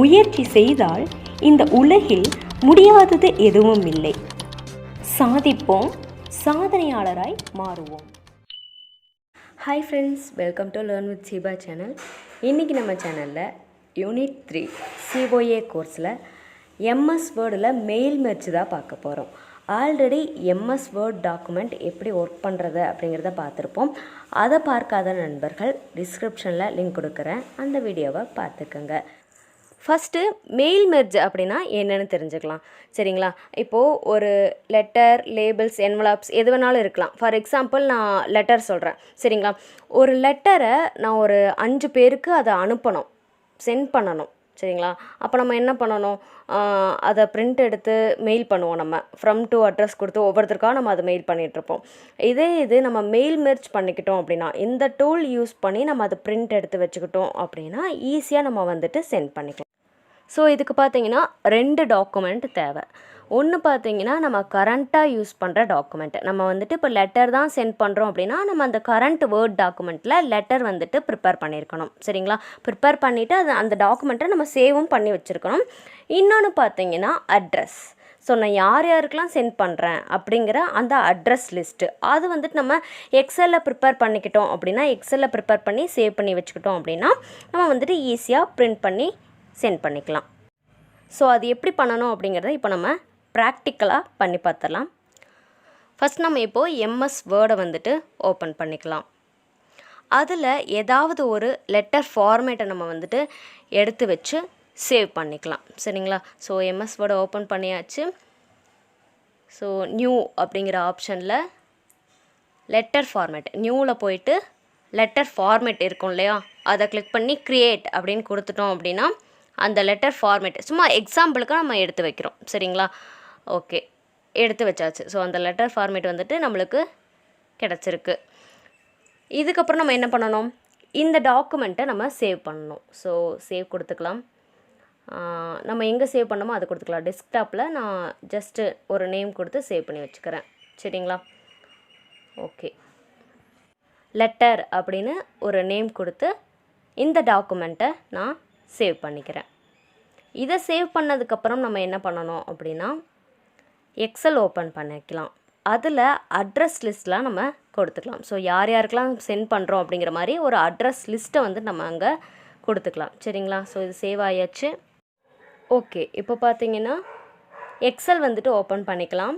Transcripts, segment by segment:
முயற்சி செய்தால் இந்த உலகில் முடியாதது எதுவும் இல்லை. சாதிப்போம், சாதனையாளராய் மாறுவோம். Hi friends, welcome to learn with Seeba channel. இன்றைக்கி நம்ம சேனலில் யூனிட் 3 COA கோர்ஸில் mswordல மெயில் மெர்ஜ் தான் பார்க்க போகிறோம். ஆல்ரெடி msword டாக்குமெண்ட் எப்படி ஒர்க் பண்ணுறது அப்படிங்கிறத பார்த்துருப்போம். அதை பார்க்காத நண்பர்கள் டிஸ்கிரிப்ஷனில் லிங்க் கொடுக்குறேன், அந்த வீடியோவை பார்த்துக்கோங்க. ஃபஸ்ட்டு மெயில் மெர்ஜ் அப்படின்னா என்னென்னு தெரிஞ்சுக்கலாம். சரிங்களா? இப்போது ஒரு லெட்டர், லேபிள்ஸ், என்வலப்ஸ் எது வேணாலும் இருக்கலாம். ஃபார் எக்ஸாம்பிள் நான் லெட்டர் சொல்கிறேன். சரிங்களா? ஒரு லெட்டரை நான் ஒரு 5 பேருக்கு அதை அனுப்பணும், சென்ட் பண்ணணும். சரிங்களா? அப்போ நம்ம என்ன பண்ணணும், அதை பிரிண்ட் எடுத்து மெயில் பண்ணுவோம். நம்ம ஃப்ரம் டு அட்ரஸ் கொடுத்து ஒவ்வொருத்தருக்காக நம்ம அதை மெயில் பண்ணிகிட்ருப்போம். இது நம்ம மெயில் மெர்ஜ் பண்ணிக்கிட்டோம் அப்படின்னா, இந்த டூல் யூஸ் பண்ணி நம்ம அதை பிரிண்ட் எடுத்து வச்சுக்கிட்டோம் அப்படின்னா ஈஸியாக நம்ம வந்துட்டு சென்ட் பண்ணிக்கலாம். ஸோ இதுக்கு பார்த்தீங்கன்னா 2 டாக்குமெண்ட் தேவை. ஒன்று பார்த்தீங்கன்னா நம்ம கரண்ட்டாக யூஸ் பண்ணுற டாக்குமெண்ட். நம்ம வந்துட்டு இப்போ லெட்டர் தான் சென்ட் பண்ணுறோம் அப்படின்னா நம்ம அந்த கரண்ட் வேர்ட் டாக்குமெண்ட்டில் லெட்டர் வந்துட்டு ப்ரிப்பேர் பண்ணியிருக்கணும். சரிங்களா? ப்ரிப்பேர் பண்ணிவிட்டு அந்த டாக்குமெண்ட்டை நம்ம சேவும் பண்ணி வச்சுருக்கணும். இன்னொன்று பார்த்தீங்கன்னா அட்ரஸ். ஸோ நான் யார் யாருக்கெல்லாம் சென்ட் பண்ணுறேன் அப்படிங்கிற அந்த அட்ரஸ் லிஸ்ட்டு, அது வந்துட்டு நம்ம எக்ஸலில் ப்ரிப்பேர் பண்ணிக்கிட்டோம் அப்படின்னா, எக்ஸலில் ப்ரிப்பேர் பண்ணி சேவ் பண்ணி வச்சுக்கிட்டோம் அப்படின்னா நம்ம வந்துட்டு ஈஸியாக பிரிண்ட் பண்ணி சென்ட் பண்ணிக்கலாம். ஸோ அது எப்படி பண்ணணும் அப்படிங்கிறத இப்போ நம்ம ப்ராக்டிக்கலாக பண்ணி பார்த்துடலாம். ஃபஸ்ட் நம்ம இப்போது mswordை வந்துட்டு ஓப்பன் பண்ணிக்கலாம். அதில் ஏதாவது ஒரு லெட்டர் ஃபார்மேட்டை நம்ம வந்துட்டு எடுத்து வச்சு சேவ் பண்ணிக்கலாம். சரிங்களா? ஸோ mswordை ஓப்பன் பண்ணியாச்சு. ஸோ நியூ அப்படிங்கிற ஆப்ஷனில் லெட்டர் ஃபார்மேட், நியூவில் போயிட்டு லெட்டர் ஃபார்மேட் இருக்கும் இல்லையா, அதை கிளிக் பண்ணி க்ரியேட் அப்படின்னு கொடுத்துட்டோம் அப்படின்னா அந்த லெட்டர் ஃபார்மேட் சும்மா எக்ஸாம்பிளுக்கு நம்ம எடுத்து வைக்கிறோம். சரிங்களா? ஓகே, எடுத்து வச்சாச்சு. ஸோ அந்த லெட்டர் ஃபார்மேட் வந்துட்டு நம்மளுக்கு கிடச்சிருக்கு. இதுக்கப்புறம் நம்ம என்ன பண்ணணும், இந்த டாக்குமெண்ட்டை நம்ம சேவ் பண்ணணும். ஸோ சேவ் கொடுத்துக்கலாம். நம்ம எங்கே சேவ் பண்ணணுமோ அதை கொடுத்துக்கலாம். டெஸ்க்டாப்பில் நான் ஜஸ்ட்டு ஒரு நேம் கொடுத்து சேவ் பண்ணி வச்சுக்கிறேன். சரிங்களா? ஓகே, லெட்டர் அப்படின்னு ஒரு நேம் கொடுத்து இந்த டாக்குமெண்ட்டை நான் சேவ் பண்ணிக்கிறேன். இதை சேவ் பண்ணதுக்கப்புறம் நம்ம என்ன பண்ணணும் அப்படின்னா எக்ஸல் ஓப்பன் பண்ணிக்கலாம். அதில் அட்ரஸ் லிஸ்ட்லாம் நம்ம கொடுத்துக்கலாம். ஸோ யார் யாருக்கெல்லாம் சென்ட் பண்ணுறோம் அப்படிங்கிற மாதிரி ஒரு அட்ரஸ் லிஸ்ட்டை வந்து நம்ம அங்கே கொடுத்துக்கலாம். சரிங்களா? ஸோ இது சேவ் ஆயாச்சு. ஓகே, இப்போ பார்த்தீங்கன்னா எக்ஸல் வந்துட்டு ஓப்பன் பண்ணிக்கலாம்.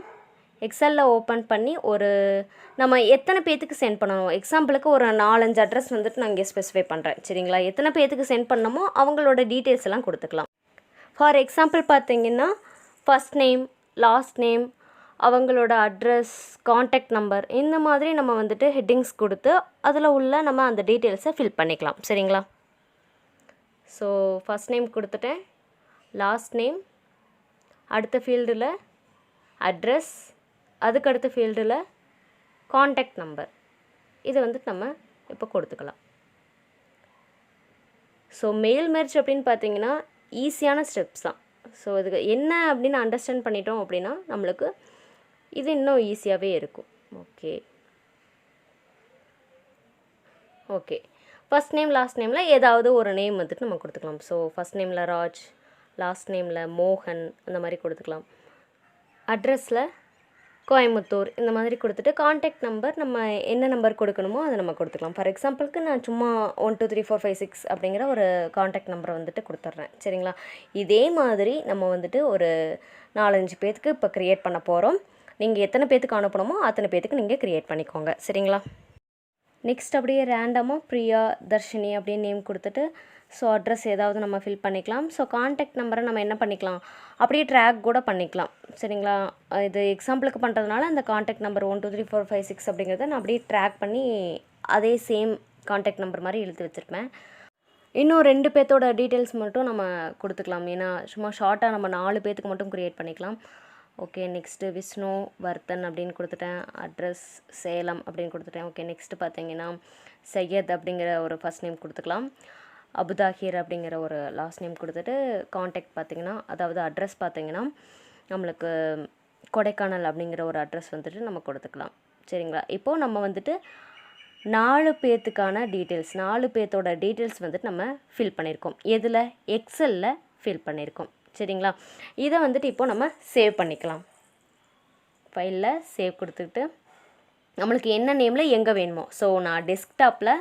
எக்ஸலில் ஓப்பன் பண்ணி நம்ம எத்தனை பேத்துக்கு சென்ட் பண்ணணும், எக்ஸாம்பிளுக்கு ஒரு 4-5 அட்ரஸ் வந்துட்டு நான் இங்கே ஸ்பெசிஃபை பண்ணுறேன். சரிங்களா? எத்தனை பேத்துக்கு சென்ட் பண்ணணுமோ அவங்களோட டீட்டெயில்ஸ் எல்லாம் கொடுத்துக்கலாம். ஃபார் எக்ஸாம்பிள் பார்த்தீங்கன்னா ஃபஸ்ட் நேம், லாஸ்ட் நேம், அவங்களோட அட்ரஸ், காண்டாக்ட் நம்பர், இந்த மாதிரி நம்ம வந்துட்டு ஹெட்டிங்ஸ் கொடுத்து அதில் உள்ள நம்ம அந்த டீட்டெயில்ஸை ஃபில் பண்ணிக்கலாம். சரிங்களா? ஸோ ஃபஸ்ட் நேம் கொடுத்துட்டேன், லாஸ்ட் நேம், அடுத்த ஃபீல்டில் அட்ரஸ், அதுக்கு அடுத்த ஃபீல்டில் காண்டாக்ட் நம்பர், இதை வந்துட்டு நம்ம இப்போ கொடுத்துக்கலாம். ஸோ மெயில் மெர்ஜ் அப்படின்னு பார்த்தீங்கன்னா ஈஸியான ஸ்டெப்ஸ் தான். ஸோ இதுக்கு என்ன அப்படின்னு அண்டர்ஸ்டாண்ட் பண்ணிட்டோம் அப்படின்னா நம்மளுக்கு இது இன்னும் ஈஸியாகவே இருக்கும். ஓகே, ஃபஸ்ட் நேம், லாஸ்ட் நேமில் ஏதாவது ஒரு நேம் வந்துட்டு நம்ம கொடுத்துக்கலாம். ஸோ ஃபஸ்ட் நேமில் ராஜ், லாஸ்ட் நேமில் மோகன், அந்த மாதிரி கொடுத்துக்கலாம். அட்ரஸில் கோயம்புத்தூர், இந்த மாதிரி கொடுத்துட்டு காண்டாக்ட் நம்பர் நம்ம என்ன நம்பர் கொடுக்கணுமோ அதை நம்ம கொடுத்துக்கலாம். ஃபார் எக்ஸாம்பிளுக்கு நான் சும்மா 1 2 3 4 5 6 அப்படிங்கிற ஒரு காண்டாக்ட் நம்பரை வந்துட்டு கொடுத்துட்றேன். சரிங்களா? இதே மாதிரி நம்ம வந்துட்டு ஒரு 4-5 பேத்துக்கு இப்போ க்ரியேட் பண்ண போகிறோம். நீங்கள் எத்தனை பேத்துக்கு அனுப்பணுமோ அத்தனை பேத்துக்கு நீங்கள் க்ரியேட் பண்ணிக்கோங்க. சரிங்களா? நெக்ஸ்ட் அப்படியே ரேண்டமாக பிரியா, தர்ஷினி அப்படின்னு நேம் கொடுத்துட்டு ஸோ அட்ரஸ் ஏதாவது நம்ம ஃபில் பண்ணிக்கலாம். ஸோ காண்டாக்ட் நம்பரை நம்ம என்ன பண்ணிக்கலாம், அப்படியே ட்ராக் கூட பண்ணிக்கலாம். சரிங்களா? இது எக்ஸாம்பிளுக்கு பண்ணுறதுனால அந்த காண்டாக்ட் நம்பர் 1 2 3 4 5 6 அப்படிங்கிறத நான் அப்படியே ட்ராக் பண்ணி அதே சேம் காண்டாக்ட் நம்பர் மாதிரி இழுத்து வச்சுருப்பேன். இன்னும் 2 பேர்த்தோட டீட்டெயில்ஸ் மட்டும் நம்ம கொடுத்துக்கலாம். ஏன்னா சும்மா ஷார்ட்டாக நம்ம 4 பேத்துக்கு மட்டும் க்ரியேட் பண்ணிக்கலாம். ஓகே, நெக்ஸ்ட்டு விஷ்ணு வர்த்தன் அப்படின்னு கொடுத்துட்டேன். அட்ரஸ் சேலம் அப்படின்னு கொடுத்துட்டேன். ஓகே, நெக்ஸ்ட்டு பார்த்தீங்கன்னா சையத் அப்படிங்கிற ஒரு ஃபஸ்ட் நேம் கொடுத்துக்கலாம். அபுதாஹிர் அப்படிங்கிற ஒரு லாஸ்ட் நேம் கொடுத்துட்டு காண்டாக்ட் பார்த்திங்கன்னா, அதாவது அட்ரஸ் பார்த்திங்கன்னா நம்மளுக்கு கொடைக்கானல் அப்படிங்கிற ஒரு அட்ரஸ் வந்துட்டு நம்ம கொடுத்துக்கலாம். சரிங்களா? இப்போது நம்ம வந்துட்டு 4 பேர்த்துக்கான டீட்டெயில்ஸ், 4 பேர்த்தோட டீட்டெயில்ஸ் வந்துட்டு நம்ம ஃபில் பண்ணியிருக்கோம். எதில்? எக்ஸலில் ஃபில் பண்ணியிருக்கோம். சரிங்களா? இதை வந்துட்டு இப்போ நம்ம சேவ் பண்ணிக்கலாம். ஃபைலில் சேவ் கொடுத்துக்கிட்டு நம்மளுக்கு என்ன நேமில் எங்கே வேணுமோ, ஸோ நான் டெஸ்க்டாப்பில்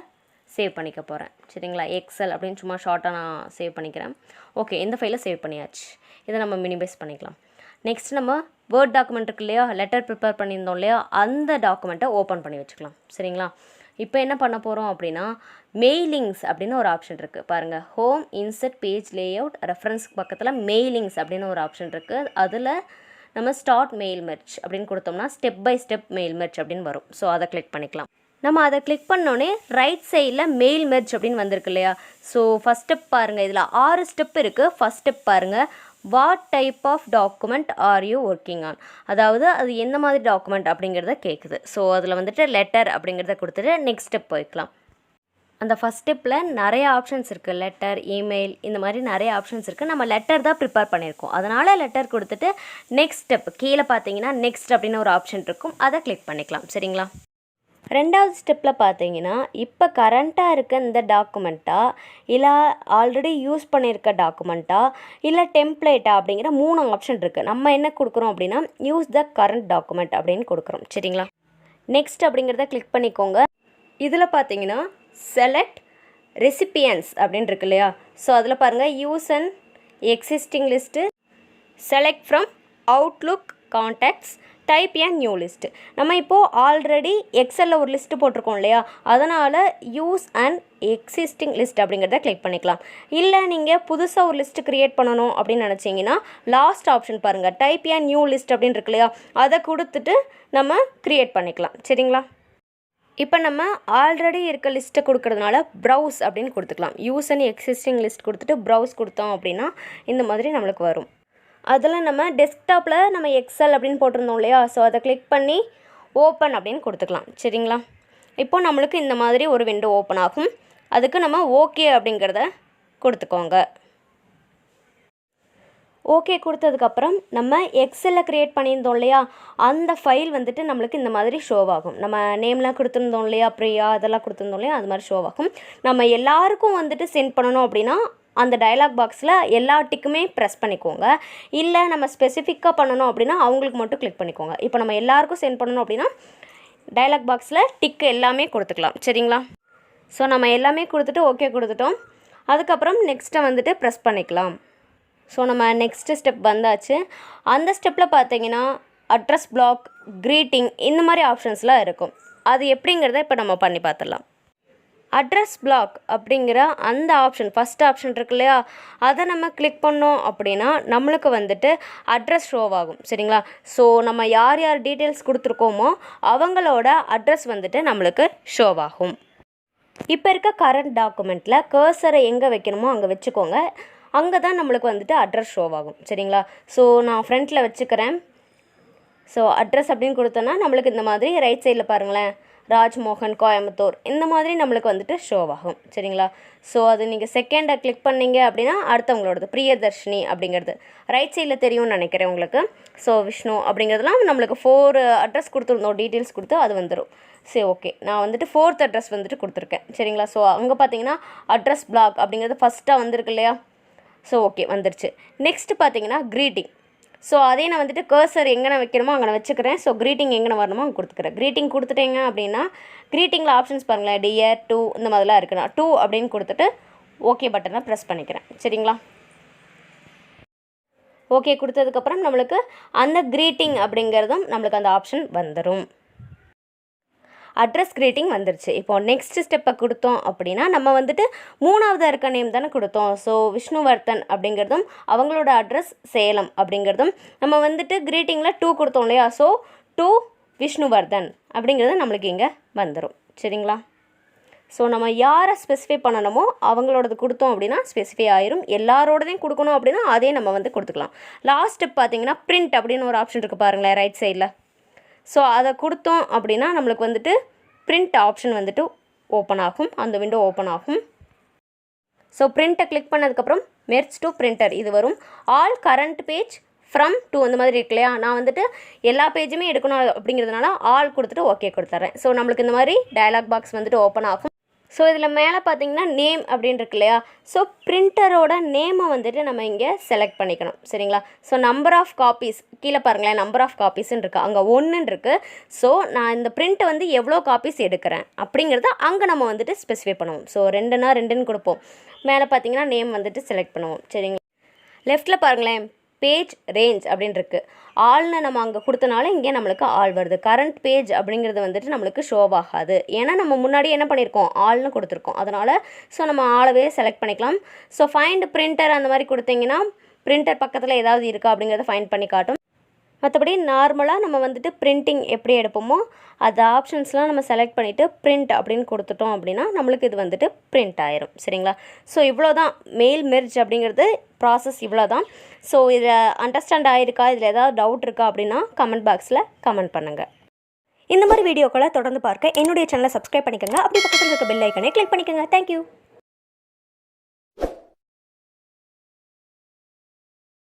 சேவ் பண்ணிக்க போகிறேன். சரிங்களா? எக்ஸல் அப்படின்னு சும்மா ஷார்ட்டாக நான் சேவ் பண்ணிக்கிறேன். ஓகே, இந்த ஃபைலை சேவ் பண்ணியாச்சு. இதை நம்ம மினிமைஸ் பண்ணிக்கலாம். நெக்ஸ்ட் நம்ம வேர்ட் டாக்குமெண்ட் இருக்கு இல்லையா, லெட்டர் ப்ரிப்பேர் பண்ணியிருந்தோம் இல்லையா, அந்த டாக்குமெண்ட்டை ஓப்பன் பண்ணி வச்சுக்கலாம். சரிங்களா? இப்போ என்ன பண்ண போகிறோம் அப்படின்னா, மெயிலிங்ஸ் அப்படின்னு ஒரு ஆப்ஷன் இருக்குது பாருங்கள். ஹோம், இன்சர்ட், பேஜ் லேஅவுட், ரெஃபரன்ஸ்க்கு பக்கத்தில் மெயிலிங்ஸ் அப்படின்னு ஒரு ஆப்ஷன் இருக்குது. அதில் நம்ம ஸ்டார்ட் மெயில் மெர்ச் அப்படின்னு கொடுத்தோம்னா step by step mail merge அப்படின்னு வரும். ஸோ அதை கிளிக் பண்ணிக்கலாம். நம்ம அதை கிளிக் பண்ணோடனே ரைட் சைடில் மெயில் மெர்ச் அப்படின்னு வந்திருக்கு இல்லையா. ஸோ ஃபஸ்ட் ஸ்டெப் பாருங்கள், இதில் 6 ஸ்டெப் இருக்குது. ஃபஸ்ட் ஸ்டெப் பாருங்கள், what type of document are you working on, அதாவது அது எந்த மாதிரி டாக்குமெண்ட் அப்படிங்கிறத கேட்குது. ஸோ அதில் வந்துட்டு லெட்டர் அப்படிங்கிறத கொடுத்துட்டு நெக்ஸ்ட் ஸ்டெப் போய்க்கலாம். அந்த ஃபஸ்ட் ஸ்டெப்பில் நிறைய ஆப்ஷன்ஸ் இருக்குது. லெட்டர், இமெயில், இந்த மாதிரி நிறைய ஆப்ஷன்ஸ் இருக்குது. நம்ம லெட்டர் தான் ப்ரிப்பேர் பண்ணியிருக்கோம், அதனால் லெட்டர் கொடுத்துட்டு நெக்ஸ்ட் ஸ்டெப் கீழே பார்த்தீங்கன்னா நெக்ஸ்ட் அப்படின்னு ஒரு ஆப்ஷன் இருக்கும், அதை கிளிக் பண்ணிக்கலாம். சரிங்களா? ரெண்டாவது ஸ்டெப்பில் பார்த்தீங்கன்னா இப்போ கரண்ட்டாக இருக்க இந்த டாக்குமெண்ட்டா இல்லை ஆல்ரெடி யூஸ் பண்ணியிருக்க டாக்குமெண்ட்டா இல்லை டெம்ப்ளேட்டா அப்படிங்கிற 3 ஆப்ஷன் இருக்குது. நம்ம என்ன கொடுக்குறோம் அப்படின்னா யூஸ் த கரண்ட் டாக்குமெண்ட் அப்படின்னு கொடுக்குறோம். சரிங்களா? நெக்ஸ்ட் அப்படிங்கிறத கிளிக் பண்ணிக்கோங்க. இதில் பார்த்தீங்கன்னா செலக்ட் ரெசிபியன்ஸ் அப்படின்னு இருக்கு இல்லையா. ஸோ அதில் பாருங்கள், use and existing list, select from Outlook contacts, type a new list. நம்ம இப்போது ஆல்ரெடி எக்ஸலில் ஒரு லிஸ்ட்டு போட்டிருக்கோம் இல்லையா, அதனால் யூஸ் அண்ட் எக்ஸிஸ்டிங் லிஸ்ட் அப்படிங்கிறத கிளிக் பண்ணிக்கலாம். இல்லை நீங்கள் புதுசாக ஒரு லிஸ்ட்டு க்ரியேட் பண்ணணும் அப்படின்னு நினச்சிங்கன்னா லாஸ்ட் ஆப்ஷன் பாருங்கள், டைப் ஏ நியூ லிஸ்ட் அப்படின்னு இருக்கு இல்லையா, அதை கொடுத்துட்டு நம்ம க்ரியேட் பண்ணிக்கலாம். சரிங்களா? இப்போ நம்ம ஆல்ரெடி இருக்க லிஸ்ட்டை கொடுக்கறதுனால ப்ரௌஸ் அப்படின்னு கொடுத்துக்கலாம். யூஸ் அண்ட் எக்ஸிஸ்டிங் லிஸ்ட் கொடுத்துட்டு ப்ரௌஸ் கொடுத்தோம் அப்படின்னா இந்த மாதிரி நம்மளுக்கு வரும். அதில் நம்ம டெஸ்க்டாப்பில் நம்ம எக்ஸல் அப்படின்னு போட்டிருந்தோம் இல்லையா, ஸோ அதை கிளிக் பண்ணி ஓப்பன் அப்படின்னு கொடுத்துக்கலாம். சரிங்களா? இப்போ நம்மளுக்கு இந்த மாதிரி ஒரு விண்டோ ஓப்பன் ஆகும். அதுக்கு நம்ம ஓகே அப்படிங்கிறத கொடுத்துக்கோங்க. ஓகே கொடுத்ததுக்கப்புறம் நம்ம எக்ஸலில் க்ரியேட் பண்ணியிருந்தோம் இல்லையா, அந்த ஃபைல் வந்துட்டு நம்மளுக்கு இந்த மாதிரி ஷோவ் ஆகும். நம்ம நேம்லாம் கொடுத்துருந்தோம் இல்லையா, பிரியா அதெல்லாம் கொடுத்துருந்தோம் இல்லையா, அது மாதிரி ஷோவ் ஆகும். நம்ம எல்லாருக்கும் வந்துட்டு சென்ட் பண்ணணும் அப்படின்னா அந்த டயலாக் பாக்ஸில் எல்லா டிக்குமே ப்ரெஸ் பண்ணிக்கோங்க. இல்லை நம்ம ஸ்பெசிஃபிக்காக பண்ணணும் அப்படின்னா அவங்களுக்கு மட்டும் கிளிக் பண்ணிக்கோங்க. இப்போ நம்ம எல்லாருக்கும் சென்ட் பண்ணணும் அப்படின்னா டயலாக் பாக்ஸில் டிக்கு எல்லாமே கொடுத்துக்கலாம். சரிங்களா? ஸோ நம்ம எல்லாமே கொடுத்துட்டு ஓகே கொடுத்துட்டோம். அதுக்கப்புறம் நெக்ஸ்ட்டை வந்துட்டு ப்ரெஸ் பண்ணிக்கலாம். ஸோ நம்ம நெக்ஸ்ட்டு ஸ்டெப் வந்தாச்சு. அந்த ஸ்டெப்பில் பார்த்தீங்கன்னா அட்ரஸ் பிளாக், க்ரீட்டிங், இந்த மாதிரி ஆப்ஷன்ஸ்லாம் இருக்கும். அது எப்படிங்கிறத இப்போ நம்ம பண்ணி பார்த்துடலாம். அட்ரஸ் பிளாக் அப்படிங்கிற அந்த ஆப்ஷன், ஃபஸ்ட் ஆப்ஷன் இருக்கு இல்லையா, அதை நம்ம கிளிக் பண்ணோம் அப்படின்னா நம்மளுக்கு வந்துட்டு அட்ரஸ் ஷோவ் ஆகும். சரிங்களா? ஸோ நம்ம யார் யார் டீட்டெயில்ஸ் கொடுத்துருக்கோமோ அவங்களோட அட்ரஸ் வந்துட்டு நம்மளுக்கு ஷோவ் ஆகும். இப்போ இருக்க கரண்ட் டாக்குமெண்ட்டில் கர்சரை எங்கே வைக்கணுமோ அங்கே வச்சுக்கோங்க. அங்கே தான் நம்மளுக்கு வந்துட்டு அட்ரஸ் ஷோவ் ஆகும். சரிங்களா? ஸோ நான் ஃப்ரண்ட்டில் வச்சுக்கிறேன். ஸோ அட்ரஸ் அப்படின்னு கொடுத்தோன்னா நம்மளுக்கு இந்த மாதிரி ரைட் சைடில் பாருங்களேன், ராஜ்மோகன், கோயம்புத்தூர், இந்த மாதிரி நம்மளுக்கு வந்துட்டு ஷோவ் ஆகும். சரிங்களா? ஸோ அது நீங்கள் செகண்டை கிளிக் பண்ணிங்க அப்படின்னா அடுத்தவங்களோடது பிரியதர்ஷினி அப்படிங்கிறது ரைட் சைடில் தெரியும்னு நினைக்கிறேன் உங்களுக்கு. ஸோ விஷ்ணு அப்படிங்கிறதுலாம் நம்மளுக்கு 4 அட்ரஸ் கொடுத்துருந்தோம், டீட்டெயில்ஸ் கொடுத்து அது வந்துடும். சரி, ஓகே, நான் வந்துட்டு 4th அட்ரஸ் வந்துட்டு கொடுத்துருக்கேன். சரிங்களா? ஸோ அங்கே பார்த்தீங்கன்னா அட்ரஸ் பிளாக் அப்படிங்கிறது ஃபஸ்ட்டாக வந்திருக்கு இல்லையா. ஸோ ஓகே வந்துருச்சு. நெக்ஸ்ட்டு பார்த்தீங்கன்னா க்ரீட்டிங். ஸோ அதே நான் வந்துட்டு கர்சர் எங்கே வைக்கணுமோ அங்கே வச்சுக்கிறேன். ஸோ க்ரீட்டிங் எங்கே வரணுமோ அங்கே கொடுத்துக்கிறேன். க்ரீட்டிங் கொடுத்துட்டேங்க அப்படின்னா க்ரீட்டிங்கில் ஆப்ஷன்ஸ் பாருங்களேன், டியர், டூ, இந்த மாதிரிலாம் இருக்குண்ணா. 2 அப்படின்னு கொடுத்துட்டு ஓகே பட்டனை ப்ரெஸ் பண்ணிக்கிறேன். சரிங்களா? ஓகே கொடுத்ததுக்கப்புறம் நம்மளுக்கு அந்த க்ரீட்டிங் அப்படிங்கிறதும் நம்மளுக்கு அந்த ஆப்ஷன் வந்துடும். அட்ரஸ் க்ரீட்டிங் வந்துருச்சு. இப்போது நெக்ஸ்ட் ஸ்டெப்பை கொடுத்தோம் அப்படின்னா நம்ம வந்துட்டு 3ஆவதாக இருக்க நேம் தானே கொடுத்தோம். ஸோ விஷ்ணுவர்தன் அப்படிங்கிறதும் அவங்களோட அட்ரஸ் சேலம் அப்படிங்கிறதும் நம்ம வந்துட்டு க்ரீட்டிங்கில் 2 கொடுத்தோம் இல்லையா. ஸோ 2 விஷ்ணுவர்தன் அப்படிங்கிறது நம்மளுக்கு இங்கே வந்துடும். சரிங்களா? ஸோ நம்ம யாரை ஸ்பெசிஃபை பண்ணணுமோ அவங்களோடது கொடுத்தோம் அப்படின்னா ஸ்பெசிஃபை ஆயிரும். எல்லாரோடதையும் கொடுக்கணும் அப்படின்னா அதே நம்ம வந்து கொடுத்துக்கலாம். லாஸ்ட் ஸ்டெப் பார்த்தீங்கன்னா பிரிண்ட் அப்படின்னு ஒரு ஆப்ஷன் இருக்குது பாருங்களேன் ரைட் சைடில். ஸோ அதை கொடுத்தோம் அப்படின்னா நம்மளுக்கு வந்துட்டு பிரிண்ட் ஆப்ஷன் வந்துட்டு ஓப்பன் ஆகும், அந்த விண்டோ ஓப்பன் ஆகும். ஸோ பிரிண்ட்டை கிளிக் பண்ணதுக்கப்புறம் மெர்ஜ் டு பிரிண்டர் இது வரும். All current page from to அந்த மாதிரி இருக்கு இல்லையா. நான் வந்துட்டு எல்லா பேஜுமே எடுக்கணும் அப்படிங்கிறதுனால ஆல் கொடுத்துட்டு ஓகே கொடுத்துட்றேன். ஸோ நம்மளுக்கு இந்த மாதிரி டயலாக் பாக்ஸ் வந்துட்டு ஓப்பன் ஆகும். ஸோ இதில் மேலே பார்த்தீங்கன்னா நேம் அப்படின்னு இருக்கு இல்லையா, ஸோ பிரிண்டரோட நேமை வந்துட்டு நம்ம இங்கே செலக்ட் பண்ணிக்கணும். சரிங்களா? ஸோ நம்பர் ஆஃப் காப்பீஸ் கீழே பாருங்களேன், நம்பர் ஆஃப் காப்பீஸ்ன்னு இருக்குது, அங்கே 1ன்னு இருக்குது. ஸோ நான் இந்த பிரிண்ட் வந்து எவ்வளோ காப்பீஸ் எடுக்கிறேன் அப்படிங்கிறத அங்கே நம்ம வந்துட்டு ஸ்பெசிஃபை பண்ணுவோம். ஸோ 2னா 2ன்னு கொடுப்போம். மேலே பார்த்தீங்கன்னா நேம் வந்துட்டு செலக்ட் பண்ணுவோம். சரிங்களா? லெஃப்ட்டில் பாருங்களேன், பேஜ் ரேஞ்ச் அப்படின்னு இருக்குது. ஆல்னு நம்ம அங்கே கொடுத்தனால இங்கே நம்மளுக்கு ஆல் வருது. கரண்ட் பேஜ் அப்படிங்கிறது வந்துட்டு நம்மளுக்கு ஷோ ஆகாது. ஏன்னா நம்ம முன்னாடி என்ன பண்ணியிருக்கோம், ஆல்னு கொடுத்துருக்கோம். அதனால் ஸோ நம்ம ஆளவே செலக்ட் பண்ணிக்கலாம். ஸோ ஃபைண்ட் பிரிண்டர் அந்த மாதிரி கொடுத்தீங்கன்னா பிரிண்டர் பக்கத்தில் ஏதாவது இருக்கா அப்படிங்கிறத ஃபைண்ட் பண்ணி காட்டும். மற்றபடி நார்மலாக நம்ம வந்துட்டு பிரிண்டிங் எப்படி எடுப்போமோ அது ஆப்ஷன்ஸ்லாம் நம்ம செலக்ட் பண்ணிவிட்டு பிரிண்ட் அப்படின்னு கொடுத்துட்டோம் அப்படின்னா நம்மளுக்கு இது வந்துட்டு பிரிண்ட் ஆயிரும். சரிங்களா? ஸோ இவ்வளோ தான் மெயில் மெர்ஜ் அப்படிங்கிறது ப்ராசஸ், இவ்வளோ தான். ஸோ இதில் அண்டர்ஸ்டாண்ட் ஆகிருக்கா, இதில் ஏதாவது டவுட் இருக்கா அப்படின்னா கமெண்ட் பாக்ஸில் கமெண்ட் பண்ணுங்கள். இந்த மாதிரி வீடியோக்களை தொடர்ந்து பார்க்க என்னுடைய சேனலை சப்ஸ்கிரைப் பண்ணிக்கோங்க. அப்படி பக்கத்தில் இருக்க பெல் ஐக்கனை கிளிக் பண்ணிக்கோங்க. தேங்க்யூ.